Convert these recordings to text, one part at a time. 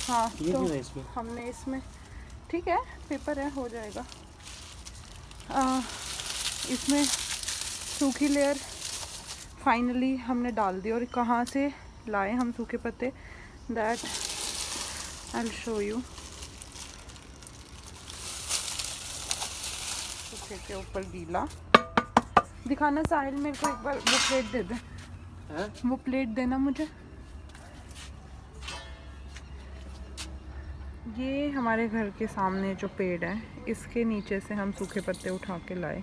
हाँ तो हमने इसमें ठीक है पेपर है हो जाएगा। इसमें सूखी लेयर फाइनली हमने डाल दी। और कहाँ से लाए हम सूखे पत्ते that I will show you. सूखे के ऊपर गीला दिखाना। साहिल मेरे को एक बार वो प्लेट दे दे। वो प्लेट देना मुझे। ये हमारे घर के सामने जो पेड़ है इसके नीचे से हम सूखे पत्ते उठा के लाए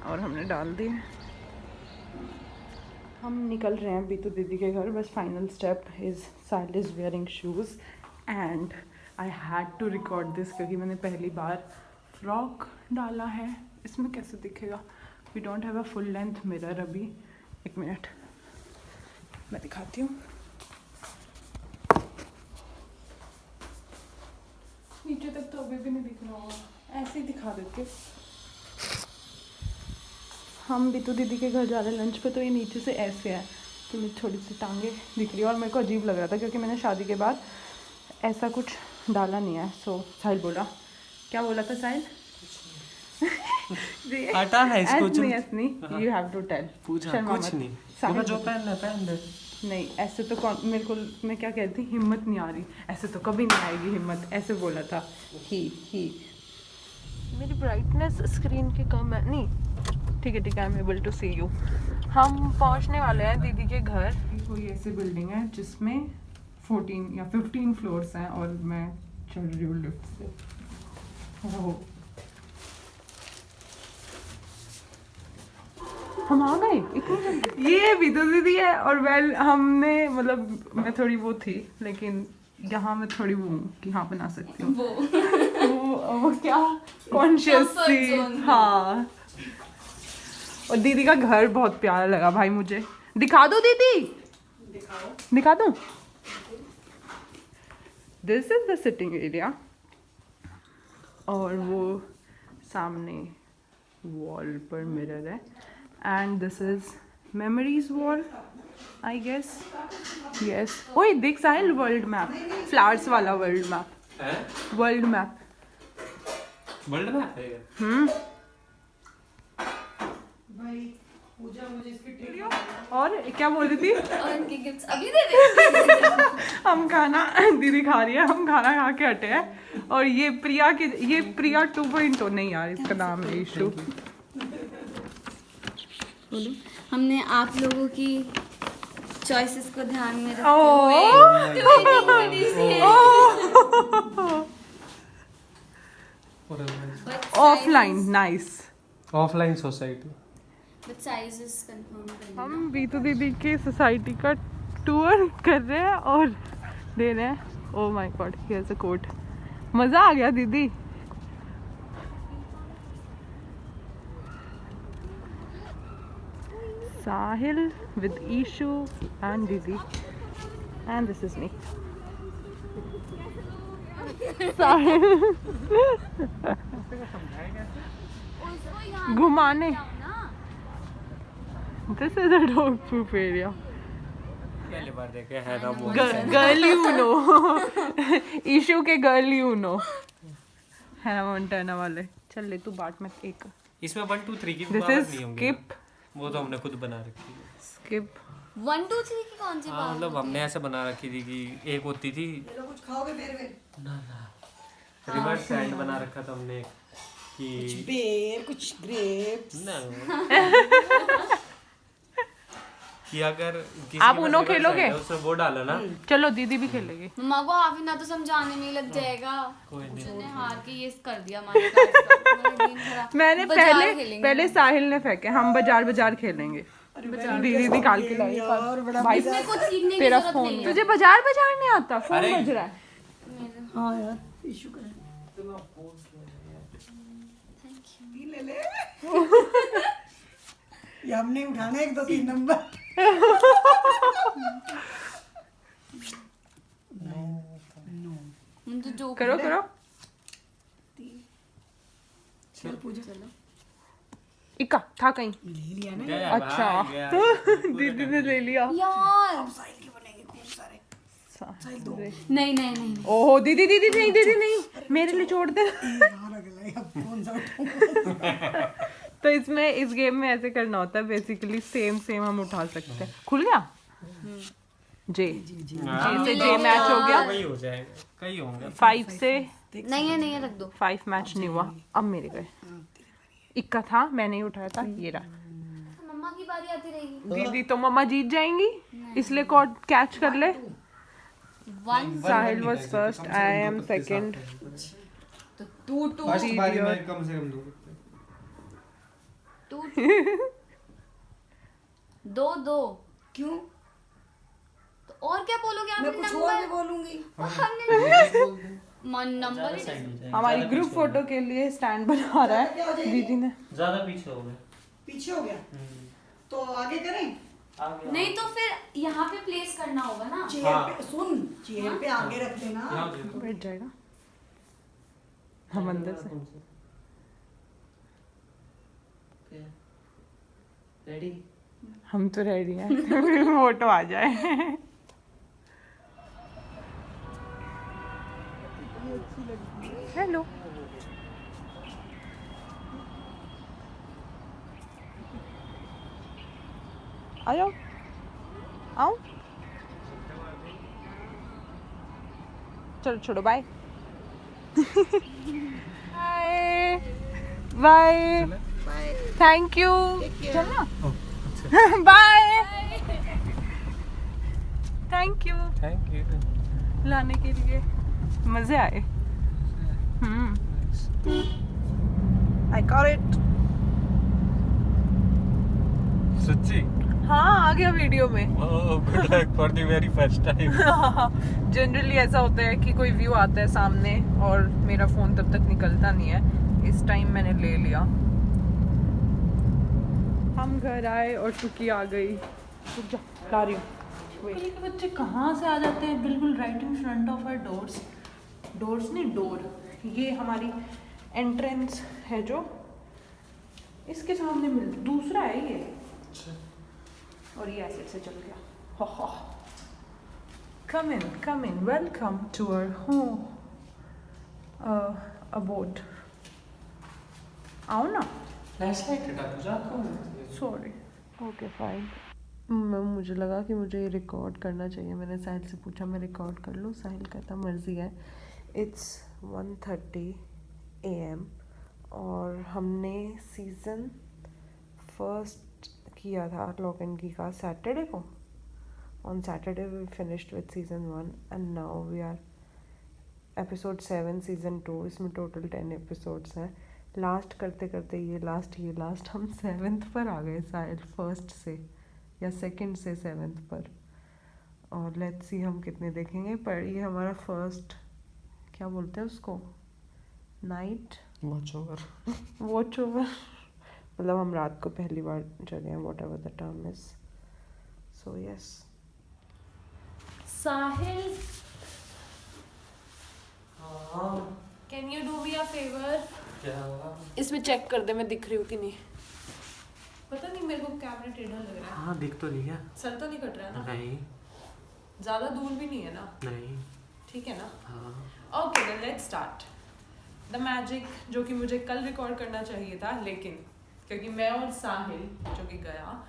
और हमने डाल दिए। हम निकल रहे हैं बीतू दीदी के घर। बस final step is Sahil is wearing shoes and I had to record this क्योंकि मैंने पहली बार फ्रॉक डाला है। इसमें कैसे दिखेगा? We don't have a full length mirror अभी। एक मिनट मैं दिखाती हूँ। नीचे तक तो अभी भी नहीं दिख रहा होगा, ऐसे ही दिखा देते। हम बीतू दीदी के घर जा रहे हैं लंच पे तो ये नीचे से ऐसे है तो मुझे थोड़ी सी टांगे दिख रही है और मेरे को अजीब लग रहा था क्योंकि मैंने शादी के बाद ऐसा कुछ डाला नहीं है। सो साहिल बोला, क्या बोला था साहिल? हटा है इसको नहीं यू हैव टू टेल। पूछा कुछ नहीं, साहिल जो पहन ले। नहीं ऐसे तो कौन मेरे को, मैं क्या कहती, हिम्मत नहीं आ रही। ऐसे तो कभी नहीं आएगी हिम्मत, ऐसे बोला था ही। मेरी ब्राइटनेस स्क्रीन की कम है। नहीं ठीक है I am able to see you. हम पहुंचने वाले हैं दीदी के घर। कोई ऐसी बिल्डिंग है जिसमें 14 या 15 फ्लोर्स हैं और मैं चल रही हूँ लिफ्ट से। ओह हम आ गए इतनी। ये बीतू दीदी है और वेल हमने मतलब मैं थोड़ी वो थी लेकिन यहाँ मैं थोड़ी वो हूँ कि हाँ बना सकती हूँ। वो क्या कॉन्शियस थी। हाँ और दीदी का घर बहुत प्यारा लगा भाई मुझे। दिखा दो दीदी, दिखा दो। This is the sitting area और वो सामने वॉल पर मिरर है and this is memories wall I guess. Yes ओए देख साहिल वर्ल्ड मैप, फ्लावर्स वाला वर्ल्ड मैप। वर्ल्ड मैप है। और क्या बोल रही थी? और इनके गिफ्ट्स अभी दे दे। हम खाना दीदी खा रही है, हम खाना खा के हटे हैं और ये प्रिया 2.0 नहीं यार इसका नाम है इशू। हमने आप लोगों की चॉइसेस को ध्यान में रखते हुए offline nice offline society. But size is confirm. हम बीतू दीदी की सोसाइटी का टूर कर रहे हैं और दे रहे हैं। Oh my God here's a quote. मजा आ गया दीदी। साहिल with Ishu and Didi and this is me. साहिल घुमाने। This is a dog poop area. Girl you know issue के गर्ल यू नो है ना मोंटाना वाले। चल ले तू बाट में एक। इसमें 1 2 3 की दिस इज स्किप। वो तो हमने खुद बना रखी है। स्किप 1 2 3 की कौन सी बात? मतलब हमने ऐसे बना रखी थी कि एक होती थी कुछ खाओगे मेरे ना रिवर्स हैंड बना रखा था हमने कि कुछ बेर कुछ ग्रेप्स ना कि अगर किसी आप के उनो पास खेलोगे? है, उसमें वो डालो ना। चलो दीदी भी खेलेगी। मम्मा को हाफी ना तो समझाने में ही लग जाएगा। कोई नहीं। उसने हार के ये कर दिया हमारे का। मैंने पहले साहिल ने फेंके। हम बाजार खेलेंगे। दीदी निकाल के लाई। भाई इसमें कुछ सीखने की तेरा जरूरत फोन नहीं है। तुझे बाजार नहीं आता? फोन बज रहा है। हाँ यार इशू कर ले ले ये हमने उठाना 1 2 3 नंबर। तो जो करो चल पूजा चलो इक्का था कहीं? ले लिया ना। गया अच्छा भाई, गया। तो दीदी ने ले लिया। यार साहिल के बनेंगे खूब सारे। नहीं नहीं नहीं ओहो दीदी दीदी नहीं दीदी नहीं, मेरे लिए छोड़ दे। यहाँ रख ले, अब कौन सा उठाऊंगा? तो इसमें इस गेम में ऐसे करना होता है बेसिकली, सेम हम उठा सकते हैं। खुल गया जे से जे मैच हो गया। वही हो जाएगा, कई होंगे। 5 से नहीं है रख दो। 5 मैच नहीं हुआ। अब मेरे गए, इक्का था मैंने ही उठाया था, ये रहा। मम्मा की बारी आती रहेगी। दीदी तो मम्मा जीत जाएंगी इसलिए कॉर्ड कैच कर ले। Sahil was first, I am second. तो टू फर्स्ट बारी में कम से कम 2 दो दो क्यों? तो और क्या बोलोगे आप? मैं कुछ और भी बोलूंगी। नंबर हमारी ग्रुप फोटो के लिए स्टैंड बना रहा है दीदी ने। ज्यादा पीछे हो गए। पीछे हो गया तो आगे करें? आगे नहीं तो फिर यहाँ पे प्लेस करना होगा ना। चेयर पे सुन, चेयर पे आगे रख देना। यहाँ देखो। बैठ जाएगा हम अंदर से। रेडी? हम तो रेडी हैं। फोटो आ जाए। हेलो आ जाओ, आओ, चलो छोड़ो, bye bye bye, thank you, चलना, बाय, थैंक यू लाने के लिए, मजे आए। I got it. सच्ची? हाँ आ गया वीडियो में। Good luck for the very first time. Generally ऐसा होता है कि कोई व्यू आता है सामने और मेरा फोन तब तक निकलता नहीं है। इस टाइम मैंने ले लिया। हम घर आए और टुकी आ गई। रुक जा, ला रही हूँ। के बच्चे कहाँ से आ जाते हैं बिल्कुल right in front of our doors. Doors नहीं, डोर। ये हमारी एंट्रेंस है जो इसके सामने मिल, दूसरा है ये। और ये एसिड से चल गया। हो come in, welcome to our home aboard. आओ ना। फ्लैशलाइट हटा दो, जा सॉरी, ओके फाइन। मुझे लगा कि मुझे रिकॉर्ड करना चाहिए। मैंने साहिल से पूछा मैं रिकॉर्ड कर लूँ, साहिल कहता मर्जी है। इट्स 1:30 AM और हमने सीज़न 1 किया था लॉक एंड की का सैटरडे को। On Saturday we finished with season 1 and now we are episode 7 season 2। इसमें टोटल 10 एपिसोड्स हैं। लास्ट करते करते ये लास्ट हम 7th पर आ गए साहिल, 1st से या 2nd से 7th पर। और लेट्स सी हम कितने देखेंगे। पर ये हमारा फर्स्ट, क्या बोलते हैं उसको, नाइट वॉच ओवर। मतलब हम रात को पहली बार जगह हैं, what ever the term is. So yes Sahil, can you do me a favour? क्या हुआ? इसमें चेक कर दे मैं दिख रही हूँ कि नहीं। पता नहीं मेरे को कैमरा टेढ़ा लग रहा है। हाँ दिख तो लिया। सर तो नहीं कट रहा है ना? नहीं ज़्यादा दूर भी नहीं है ना? नहीं। ठीक है ना? हाँ okay then let's start the magic, जो कि मुझे कल रिकॉर्ड करना चाहिए था, लेकिन क्योंकि मैं और साहिल जो कि गया,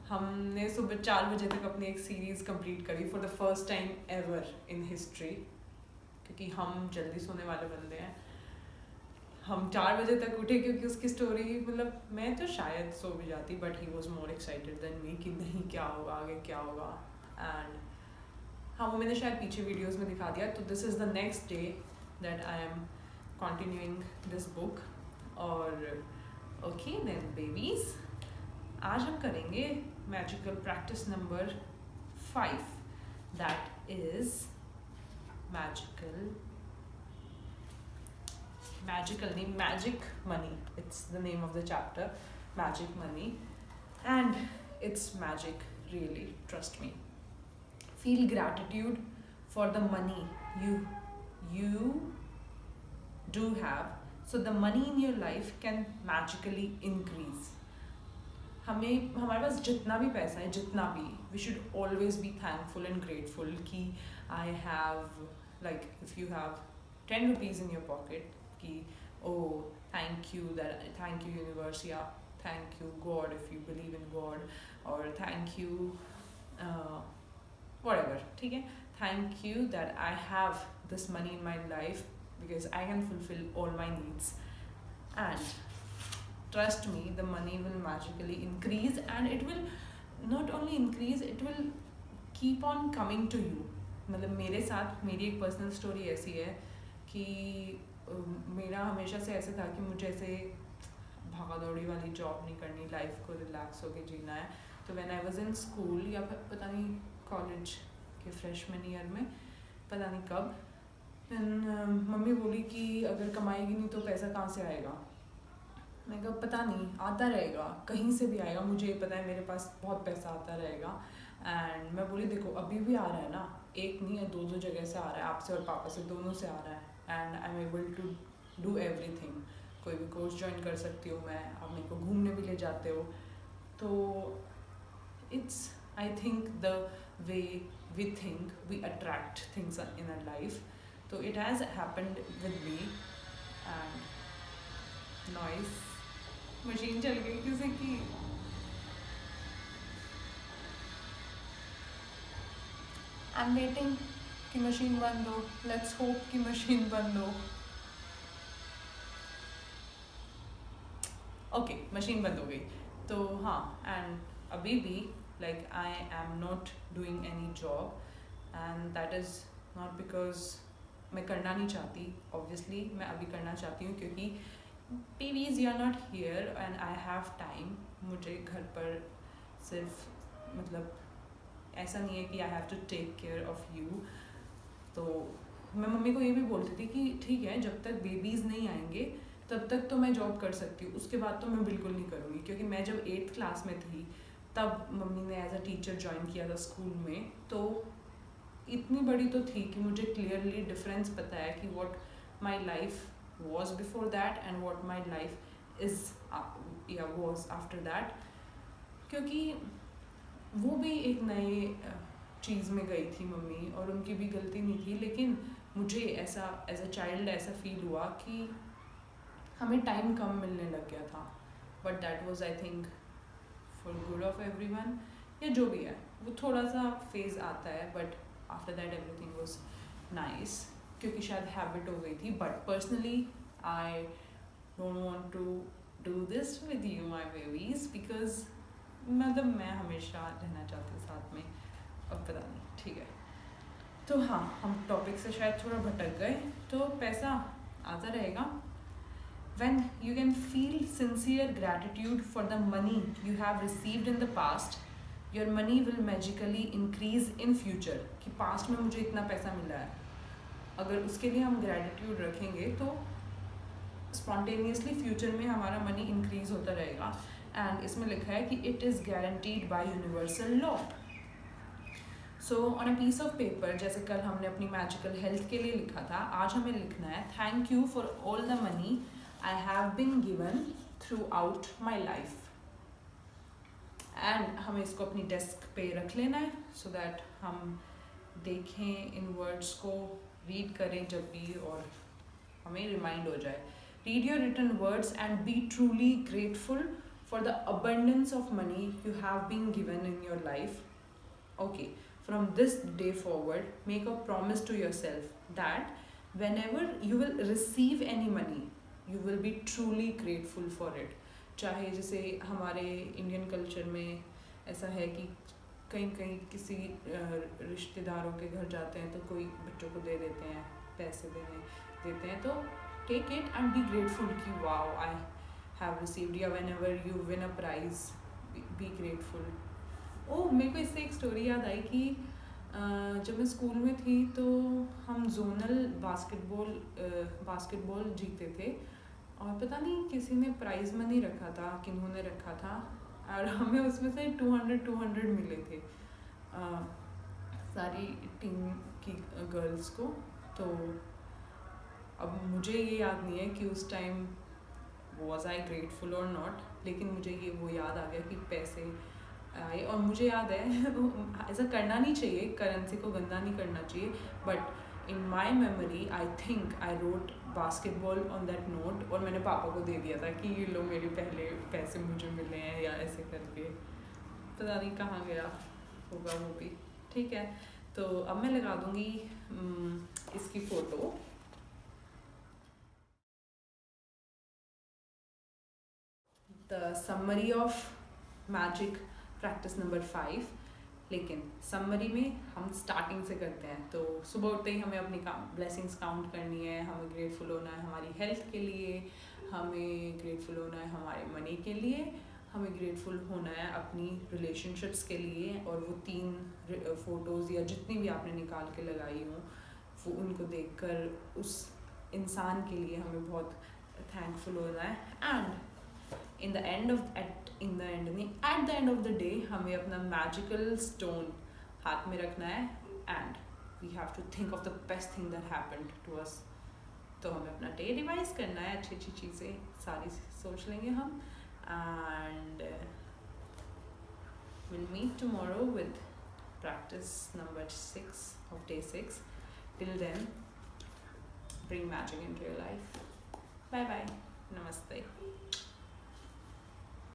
हमने सुबह 4 बजे तक अपनी एक सीरीज़ कंप्लीट करी for the first time ever in history. क्योंकि हम जल्दी सोने वाले बंदे हैं। हम 4 बजे तक उठे क्योंकि उसकी स्टोरी, मतलब मैं तो शायद सो भी जाती, but he was more excited than me कि नहीं क्या होगा आगे क्या होगा। एंड हाँ, वो मैंने शायद पीछे वीडियोस में दिखा दिया। तो this is the next day that I am continuing this book. और ओके देन बेबीज, आज हम करेंगे magical practice number 5, that is magical name, magic money. It's the name of the chapter, magic money, and it's magic, really, trust me. Feel gratitude for the money you do have, so the money in your life can magically increase. हमें हमारे पास जितना भी पैसा है, जितना भी, we should always be thankful and grateful कि I have, like if you have 10 rupees in your pocket कि ओ थैंक यू यूनिवर्स, या thank you God if you believe in God, और थैंक यू whatever, ठीक है, thank you that I have this money in my life because I can fulfill all my needs, and trust me, the money will magically increase, and it will not only increase, it will keep on coming to you. मतलब मेरे साथ मेरी एक personal story ऐसी है कि मेरा हमेशा से ऐसे था कि मुझे ऐसे भागा दौड़ी वाली जॉब नहीं करनी, लाइफ को रिलैक्स होके जीना है. तो when I was in school या फिर पता नहीं कॉलेज के फ्रेशमैन ईयर में, पता नहीं कब, मम्मी बोली कि अगर कमाएगी नहीं तो पैसा कहाँ से आएगा. मैं कहा पता नहीं, आता रहेगा, कहीं से भी आएगा, मुझे पता है मेरे पास बहुत पैसा आता रहेगा. एंड मैं बोली देखो अभी भी आ रहा है ना, एक नहीं है, दो जगह से आ रहा है, आपसे और पापा से, दोनों से आ रहा है. And I am able to do everything. कोई भी कोर्स ज्वाइन कर सकती हूँ मैं, आप मेरे को घूमने भी ले जाते हो. तो it's I think the way we think we attract things in our life. तो it has happened with me. And noise machine चल गई किसी की. आई एम वेटिंग कि मशीन बंद हो. लेट्स होप कि मशीन बंद हो. ओके, मशीन बंद हो गई. तो हाँ, एंड अभी भी like I am not doing any job, and that is not because मैं करना नहीं चाहती. ऑब्वियसली मैं अभी करना चाहती हूँ क्योंकि babies you are not here and I have time. मुझे घर पर सिर्फ मतलब ऐसा नहीं है कि I have to take care of you. तो मैं मम्मी को ये भी बोलती थी कि ठीक है, जब तक बेबीज़ नहीं आएंगे तब तक तो मैं जॉब कर सकती हूँ, उसके बाद तो मैं बिल्कुल नहीं करूँगी. क्योंकि मैं जब 8th क्लास में थी तब मम्मी ने एज अ टीचर ज्वाइन किया था स्कूल में. तो इतनी बड़ी तो थी कि मुझे क्लियरली डिफरेंस पता है कि what my life was before that and what my life is was after that. क्योंकि वो भी एक नए चीज़ में गई थी मम्मी, और उनकी भी गलती नहीं थी, लेकिन मुझे ऐसा एज अ चाइल्ड ऐसा फील हुआ कि हमें टाइम कम मिलने लग गया था. But that was I think for good of everyone, या जो भी है, वो थोड़ा सा फेज आता है. But after that everything was nice, क्योंकि शायद हैबिट हो गई थी. But personally I don't want to do this with you my babies, because मतलब मैं हमेशा रहना चाहती हूँ साथ में. अब पता नहीं, ठीक है. तो हाँ, हम टॉपिक से शायद थोड़ा भटक गए. तो पैसा आता रहेगा. When you can feel sincere gratitude for the money you have received in the past, your money will magically increase in future. कि पास्ट में मुझे इतना पैसा मिला है, अगर उसके लिए हम ग्रैटिट्यूड रखेंगे तो स्पॉन्टेनियसली फ्यूचर में हमारा मनी इंक्रीज होता रहेगा. एंड इसमें लिखा है कि it is guaranteed by universal law. So on a piece of paper, जैसे कल हमने अपनी मैजिकल हेल्थ के लिए लिखा था, आज हमें लिखना है thank you for all the money I have been given throughout my life. एंड हमें इसको अपनी डेस्क पे रख लेना है सो दैट हम देखें इन वर्ड्स को, रीड करें जब भी, और हमें रिमाइंड हो जाए. Read your written words and be truly grateful for the abundance of money you have been given in your life. Okay, from this day forward make a promise to yourself that whenever you will receive any money you will be truly grateful for it. चाहे जैसे हमारे Indian culture में ऐसा है कि कहीं कहीं किसी रिश्तेदारों के घर जाते हैं तो कोई बच्चों को दे देते हैं, पैसे देते हैं, तो take it and be grateful कि वाओ आई हैव रिसीव्ड. या whenever you win a prize be grateful. Oh, मेरे को इससे एक स्टोरी याद आई कि जब मैं स्कूल में थी तो हम जोनल बास्केटबॉल जीते थे, और पता नहीं किसी ने प्राइज़ मनी रखा था, किन्होंने रखा था, और हमें उसमें से 200 मिले थे सारी टीम की गर्ल्स को. तो अब मुझे ये याद नहीं है कि उस टाइम वॉज आई ग्रेटफुल और नॉट, लेकिन मुझे ये वो याद आ गया कि पैसे आए। और मुझे याद है ऐसा करना नहीं चाहिए, करेंसी को गंदा नहीं करना चाहिए, but in my memory I think I wrote basketball on that note, और मैंने पापा को दे दिया था कि ये लो मेरे पहले पैसे मुझे मिले हैं, या ऐसे करके। पता नहीं कहाँ गया होगा वो भी। ठीक है, तो अब मैं लगा दूँगी इसकी photo. The summary of magic practice number 5। लेकिन समरी में हम स्टार्टिंग से करते हैं। तो सुबह उठते ही हमें अपनी ब्लेसिंग्स काउंट करनी है, हमें ग्रेटफुल होना है हमारी हेल्थ के लिए, हमें ग्रेटफुल होना है हमारे मनी के लिए, हमें ग्रेटफुल होना है अपनी रिलेशनशिप्स के लिए। और वो 3 फ़ोटोज़ या जितनी भी आपने निकाल के लगाई हों, वो उनको देखकर उस इंसान के लिए हमें बहुत थैंकफुल होना है। And at the end of the day हमें अपना मैजिकल स्टोन हाथ में रखना है, and we have to think of the best thing that happened to us. तो हमें अपना डे रिवाइज करना है, अच्छी अच्छी चीज़ें सारी सोच लेंगे हम, and will meet tomorrow with practice number 6 of day 6. Till then, bring magic into your life. Bye bye. Namaste.